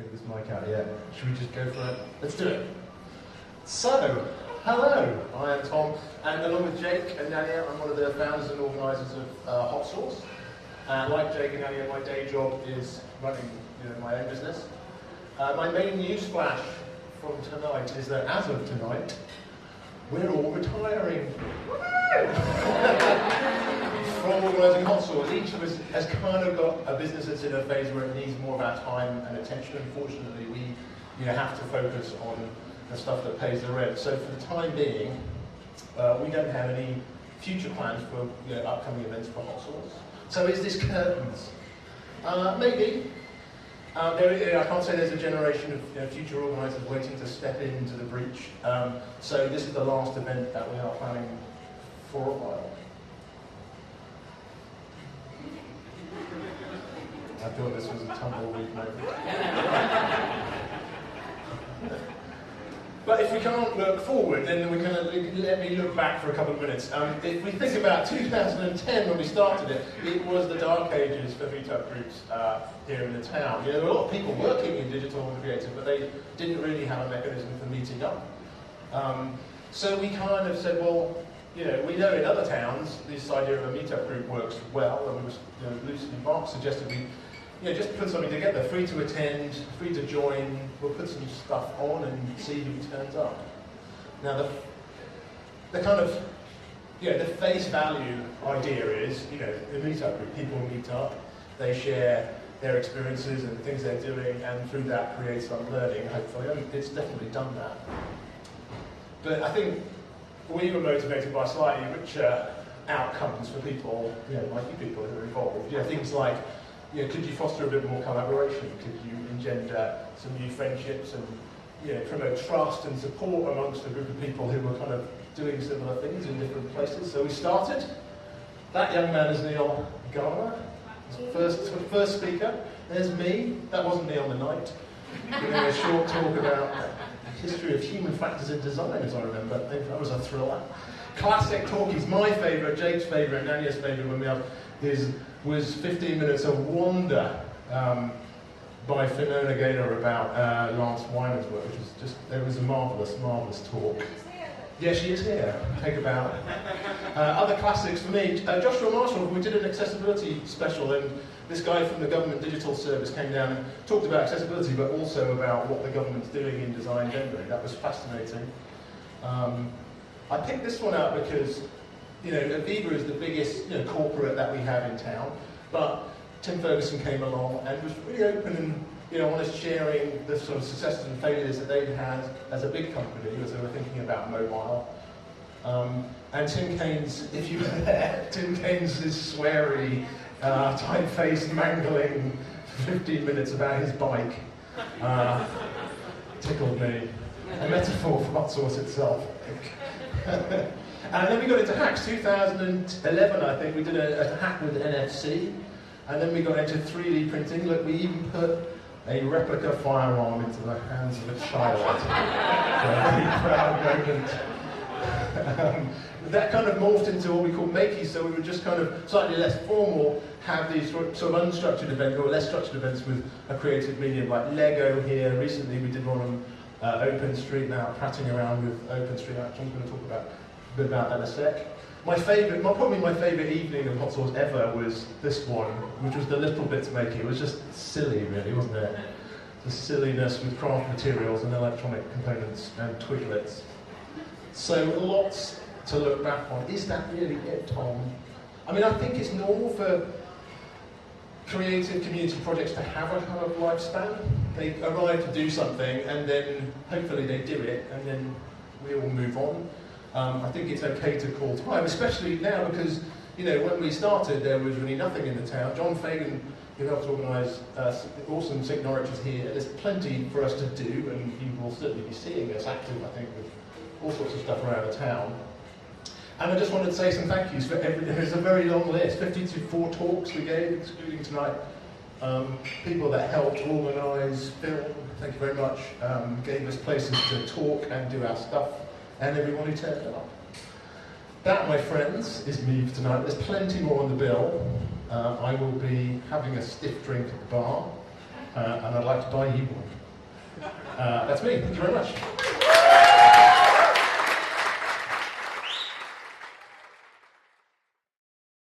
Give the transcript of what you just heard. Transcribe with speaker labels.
Speaker 1: Take this mic out, yeah. Should we just go for it? Let's do it. So, hello, I am Tom, and along with Jake and Nadia, I'm one of the founders and organisers of Hot Sauce. Like Jake and Nadia, my day job is running my own business. My main news flash from tonight is that as of tonight, we're all retiring. From organising Hot Sauce. Each of us has kind of got a business that's in a phase where it needs more of our time and attention. Unfortunately, we have to focus on the stuff that pays the rent. So for the time being, we don't have any future plans for upcoming events for Hot Sauce. So is this curtains? Maybe. I can't say there's a generation of future organisers waiting to step into the breach. So this is the last event that we are planning for a while. I thought this was a tumbleweed moment. But if we can't look forward, then we can let me look back for a couple of minutes. If we think about 2010 when we started it, it was the dark ages for meetup groups here in the town. There were a lot of people working in digital and creative, but they didn't really have a mechanism for meeting up. So we kind of said, well, we know in other towns this idea of a meetup group works well, and we loosely Mark suggested we just put something together, free to attend, free to join. We'll put some stuff on and see who turns up. Now the kind of the face value idea is the meetup group. People meet up, they share their experiences and the things they're doing, and through that create some learning. Hopefully, it's definitely done that. But I think we were motivated by slightly richer outcomes for people, like you people who are involved. Things like, could you foster a bit more collaboration? Could you engender some new friendships and promote trust and support amongst a group of people who were kind of doing similar things in different places? So we started. That young man is Neil Garner, first speaker. There's me. That wasn't me on the night. Giving a short talk about the history of human factors in design, as I remember. That was a thriller. Classic talkies. My favourite, Jake's favourite, Nania's favourite when we have was 15 Minutes of Wonder by Fiona Gaynor about Lance Wyman's work, which was it was a marvellous, marvellous talk. Yeah, she is here. Take a bow. Other classics for me, Joshua Marshall, we did an accessibility special, and this guy from the Government Digital Service came down and talked about accessibility, but also about what the government's doing in design generally. That was fascinating. I picked this one out because Aviva is the biggest corporate that we have in town, but Tim Ferguson came along and was really open and honest, sharing the sort of successes and failures that they'd had as a big company as they were thinking about mobile. And Tim Kane's, if you were there, Tim Kane's is sweary, tight-faced, mangling 15 minutes about his bike tickled me. A metaphor for Hot Sauce itself, I think. And then we got into hacks. 2011, I think, we did a hack with NFC, and then we got into 3D printing. Look, we even put a replica firearm into the hands of a child. A really proud moment. That kind of morphed into what we call makies, so we would just kind of, slightly less formal, have these sort of unstructured events, or less structured events with a creative medium, like Lego here. Recently we did one on OpenStreetMap, prattling around with OpenStreetMap. I'm going to talk about a bit about that in a sec. Probably my favourite evening of Hot Sauce ever was this one, which was the Little Bits Making. It was just silly, really, wasn't it? The silliness with craft materials and electronic components and twiglets. So lots to look back on. Is that really it, Tom? I mean, I think it's normal for creative community projects to have a kind of lifespan. They arrive to do something, and then hopefully they do it, and then we all move on. I think it's okay to call time, especially now because, when we started, there was really nothing in the town. John Fagan, who helped organise awesome St Norwich, is here. There's plenty for us to do, and you will certainly be seeing us active, I think, with all sorts of stuff around the town. And I just wanted to say some thank yous for there's a very long list, 54 talks we gave, excluding tonight. People that helped organise, film, thank you very much, gave us places to talk and do our stuff. And everyone who turned up. That, my friends, is me for tonight. There's plenty more on the bill. I will be having a stiff drink at the bar. and I'd like to buy you one. That's me. Thank you very much.